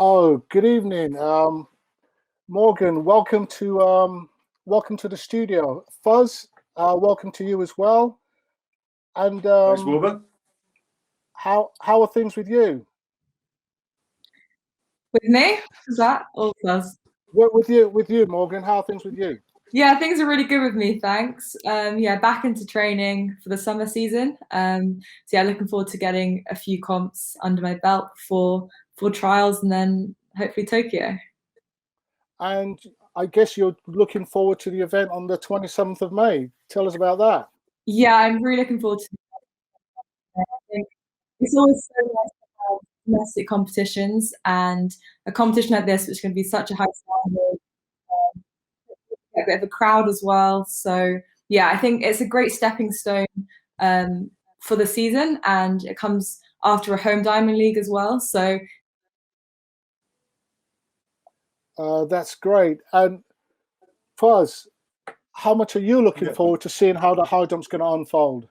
Oh, good evening, Morgan. Welcome to the studio. Fuzz, welcome to you as well. And Thanks, Wilbur. how are things with you? With me? Is that all Fuzz? With you, Morgan. How are things with you? Yeah, things are really good with me, thanks. Yeah, back into training for the summer season. So yeah, looking forward to getting a few comps under my belt for trials and then hopefully Tokyo. And I guess you're looking forward to the event on the 27th of May. Tell us about that. Yeah, I'm really looking forward to it. I think it's always so nice to have domestic competitions and a competition like this, which is going to be such a high standard, a bit of a crowd as well. So yeah, I think it's a great stepping stone for the season, and it comes after a home diamond league as well. So That's great. And Fuzz, how much are you looking Yeah. forward to seeing how the high jump's going to unfold?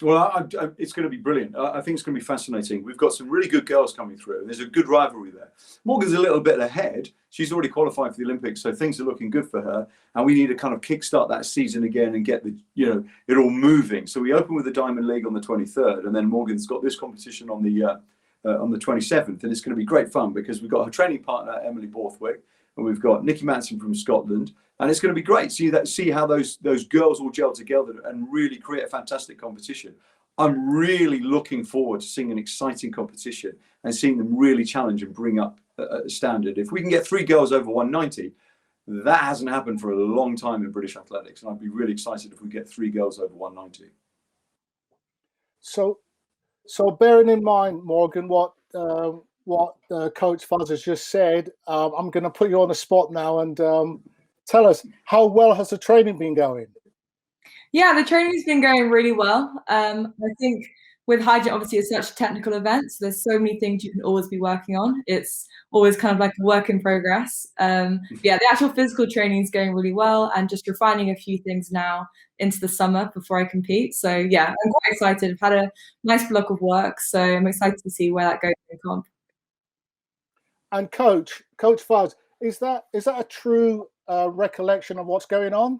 Well, it's going to be brilliant. I think it's going to be fascinating. We've got some really good girls coming through, and there's a good rivalry there. Morgan's a little bit ahead. She's already qualified for the Olympics, so things are looking good for her. And we need to kind of kickstart that season again and get it all moving. So we open with the Diamond League on the 23rd, and then Morgan's got this competition on the 27th, and it's going to be great fun because we've got her training partner Emily Borthwick, and we've got Nikki Manson from Scotland. And it's going to be great. See how those girls all gel together and really create a fantastic competition. I'm really looking forward to seeing an exciting competition and seeing them really challenge and bring up a standard. If we can get 3 girls over 190, that hasn't happened for a long time in British athletics, and I'd be really excited if we get 3 girls over 190. So bearing in mind, Morgan, what Coach Fuzz has just said, I'm going to put you on the spot now and tell us, how well has the training been going? yeah, the training's been going really well. I think with high jump, obviously, it's such a technical event, so there's so many things you can always be working on. It's always kind of like a work in progress. Yeah, the actual physical training is going really well, and just refining a few things now into the summer before I compete. So yeah, I'm quite excited. I've had a nice block of work, so I'm excited to see where that goes in comp. And Coach Fuzz, is that a true recollection of what's going on?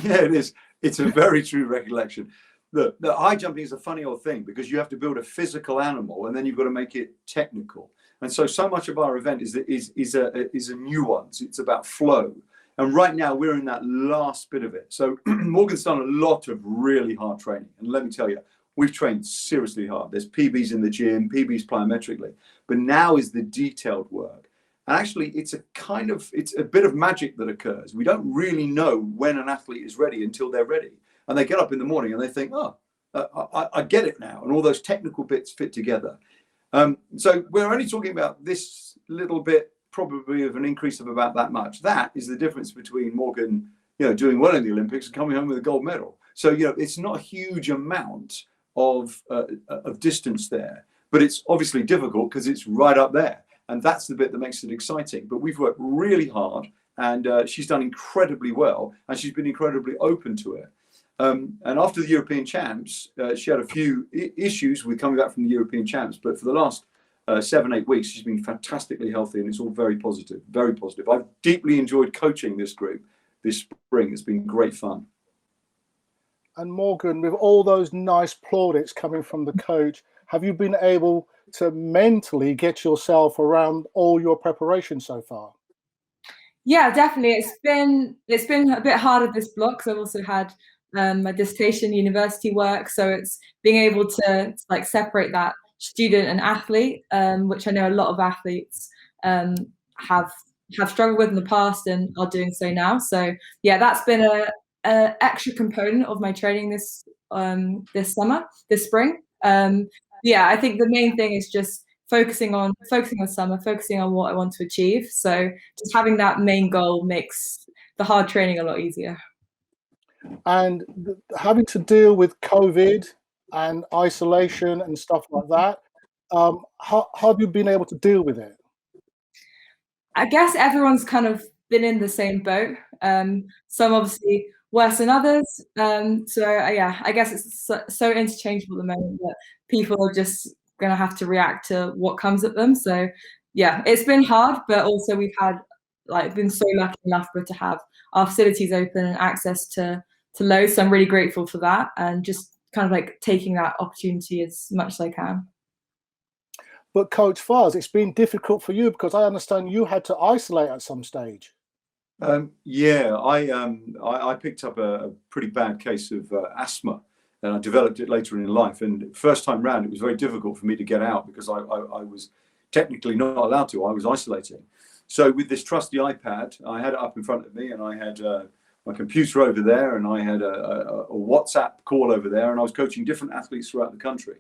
Yeah, it is. It's a very true recollection. The high jumping is a funny old thing because you have to build a physical animal and then you've got to make it technical. And so much of our event is a nuance. It's about flow. And right now we're in that last bit of it. So Morgan's done a lot of really hard training. And let me tell you, we've trained seriously hard. There's PBs in the gym, PBs plyometrically. But now is the detailed work. And actually, it's a bit of magic that occurs. We don't really know when an athlete is ready until they're ready. And they get up in the morning and they think, oh, I get it now. And all those technical bits fit together. So we're only talking about this little bit, probably of an increase of about that much. That is the difference between Morgan, doing well in the Olympics and coming home with a gold medal. So, it's not a huge amount of distance there, but it's obviously difficult because it's right up there. And that's the bit that makes it exciting. But we've worked really hard, and she's done incredibly well, and she's been incredibly open to it. And after the European Champs, she had a few issues with coming back from the European Champs. But for the last 7-8 weeks, she's been fantastically healthy, and it's all very positive, very positive. I've deeply enjoyed coaching this group this spring. It's been great fun. And Morgan, with all those nice plaudits coming from the coach, have you been able to mentally get yourself around all your preparation so far? Yeah, definitely. It's been a bit harder this block because I've also had my dissertation, university work, so it's being able to like separate that student and athlete, which I know a lot of athletes have struggled with in the past and are doing so now. So yeah, that's been a extra component of my training this spring. Yeah, I think the main thing is just focusing on summer, focusing on what I want to achieve. So just having that main goal makes the hard training a lot easier. And having to deal with COVID and isolation and stuff like that, how have you been able to deal with it? I guess everyone's kind of been in the same boat. Some obviously worse than others. So yeah, I guess it's so interchangeable at the moment that people are just going to have to react to what comes at them. So yeah, it's been hard, but also we've had been so lucky enough to have our facilities open and access to loads. So I'm really grateful for that, and just kind of like taking that opportunity as much as I can. But Coach Fuzz, it's been difficult for you because I understand you had to isolate at some stage. Yeah, I picked up a pretty bad case of asthma, and I developed it later in life. And first time round, it was very difficult for me to get out because I was technically not allowed to. I was isolating. So with this trusty iPad, I had it up in front of me, and I had my computer over there, and I had a WhatsApp call over there, and I was coaching different athletes throughout the country.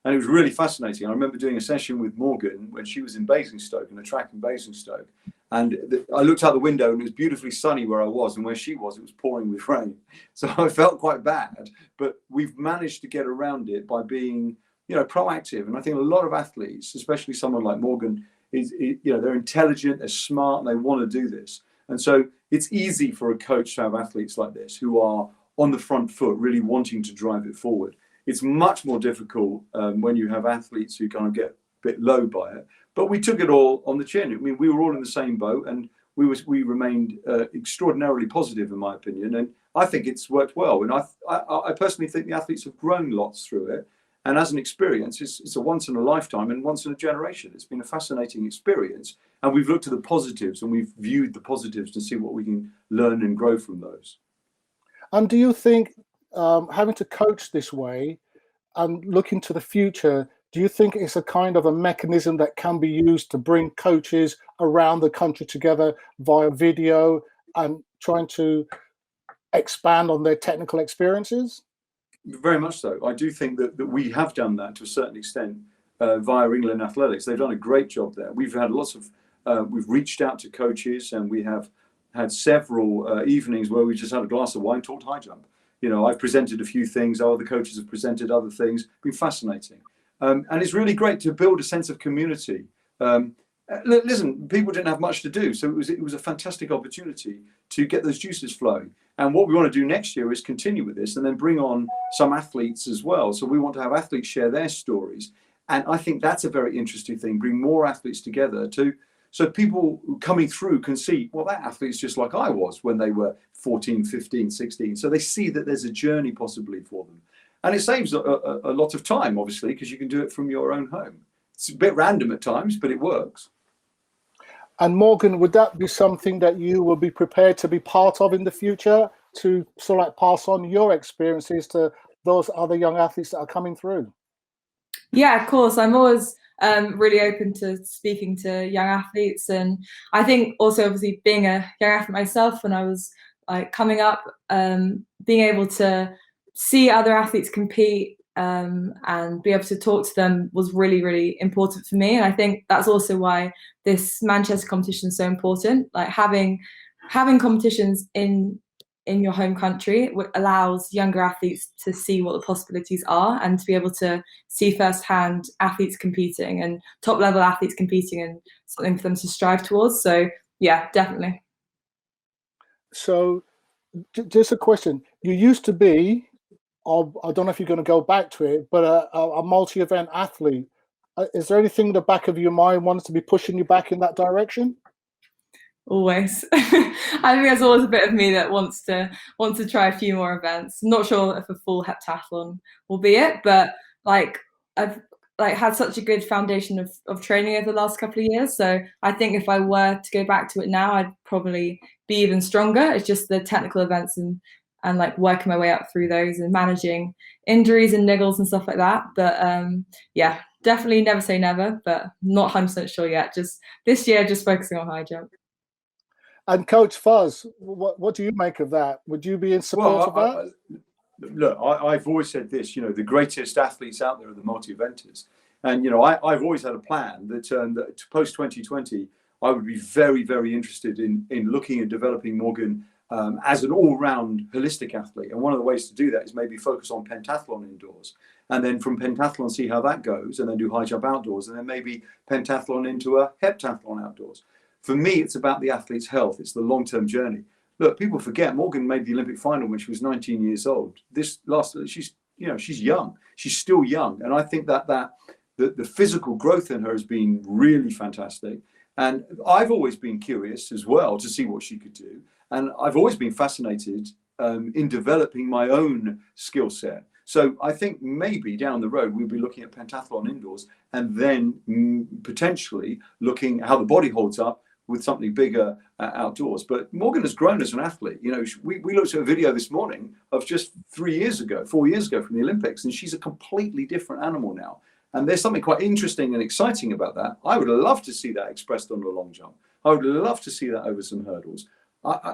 And it was really fascinating. I remember doing a session with Morgan when she was in Basingstoke, in a track in Basingstoke. And I looked out the window, and it was beautifully sunny where I was, and where she was, it was pouring with rain. So I felt quite bad, but we've managed to get around it by being, proactive. And I think a lot of athletes, especially someone like Morgan, they're intelligent, they're smart, and they want to do this. And so it's easy for a coach to have athletes like this who are on the front foot, really wanting to drive it forward. It's much more difficult when you have athletes who kind of get a bit low by it. But we took it all on the chin. I mean, we were all in the same boat, and we remained extraordinarily positive, in my opinion. And I think it's worked well. And I personally think the athletes have grown lots through it. And as an experience, it's a once in a lifetime and once in a generation. It's been a fascinating experience. And we've looked at the positives, and we've viewed the positives to see what we can learn and grow from those. And do you think having to coach this way and look into the future, do you think it's a kind of a mechanism that can be used to bring coaches around the country together via video and trying to expand on their technical experiences? Very much so. I do think that we have done that to a certain extent via England Athletics. They've done a great job there. We've had lots of, we've reached out to coaches, and we have had several evenings where we just had a glass of wine, talked high jump. I've presented a few things, other coaches have presented other things. It's been fascinating. And it's really great to build a sense of community. Listen, people didn't have much to do, so it was a fantastic opportunity to get those juices flowing. And what we want to do next year is continue with this and then bring on some athletes as well. So we want to have athletes share their stories. And I think that's a very interesting thing, bring more athletes together so people coming through can see, well, that athlete's just like I was when they were 14, 15, 16. So they see that there's a journey possibly for them. And it saves a lot of time, obviously, because you can do it from your own home. It's a bit random at times, but it works. And Morgan, would that be something that you will be prepared to be part of in the future, to sort of like pass on your experiences to those other young athletes that are coming through? Yeah, of course. I'm always really open to speaking to young athletes. And I think also, obviously, being a young athlete myself, when I was coming up, being able to see other athletes compete and be able to talk to them was really, really important for me. And I think that's also why this Manchester competition is so important. Like having competitions in your home country allows younger athletes to see what the possibilities are, and to be able to see firsthand athletes competing and top level athletes competing, and something for them to strive towards. So yeah, definitely. So just a question. You used to be, I don't know if you're going to go back to it, but a multi-event athlete. Is there anything in the back of your mind wants to be pushing you back in that direction? Always. I think there's always a bit of me that wants to try a few more events. I'm not sure if a full heptathlon will be it, but I've had such a good foundation of training over the last couple of years. So I think if I were to go back to it now, I'd probably be even stronger. It's just the technical events and working my way up through those and managing injuries and niggles and stuff like that. But yeah, definitely never say never, but not 100% sure yet. Just this year, just focusing on high jump. And Coach Fuzz, what do you make of that? Would you be in support of that? Look, I've always said this, the greatest athletes out there are the multi-eventers. And, I've always had a plan that post 2020, I would be very, very interested in looking at developing Morgan as an all-round holistic athlete. And one of the ways to do that is maybe focus on pentathlon indoors. And then from pentathlon, see how that goes, and then do high jump outdoors, and then maybe pentathlon into a heptathlon outdoors. For me, it's about the athlete's health. It's the long-term journey. Look, people forget Morgan made the Olympic final when she was 19 years old. She's young. She's still young. And I think that the physical growth in her has been really fantastic. And I've always been curious as well to see what she could do. And I've always been fascinated in developing my own skill set. So I think maybe down the road, we'll be looking at pentathlon indoors and then potentially looking at how the body holds up with something bigger outdoors. But Morgan has grown as an athlete. You know, we looked at a video this morning of just 4 years ago from the Olympics, and she's a completely different animal now. And there's something quite interesting and exciting about that. I would love to see that expressed on the long jump. I would love to see that over some hurdles.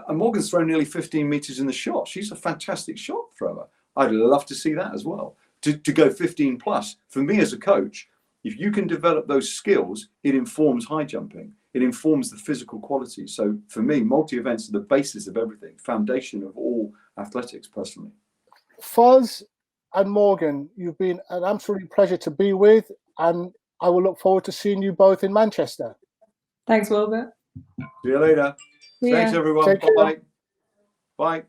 Morgan's thrown nearly 15 meters in the shot. She's a fantastic shot thrower. I'd love to see that as well. To go 15 plus. For me as a coach, if you can develop those skills, it informs high jumping. It informs the physical qualities. So for me, multi-events are the basis of everything, foundation of all athletics personally. Fuzz and Morgan, you've been an absolute pleasure to be with, and I will look forward to seeing you both in Manchester. Thanks, Wilbert. See you later. See Thanks, ya. everyone. Take care. Bye. Bye.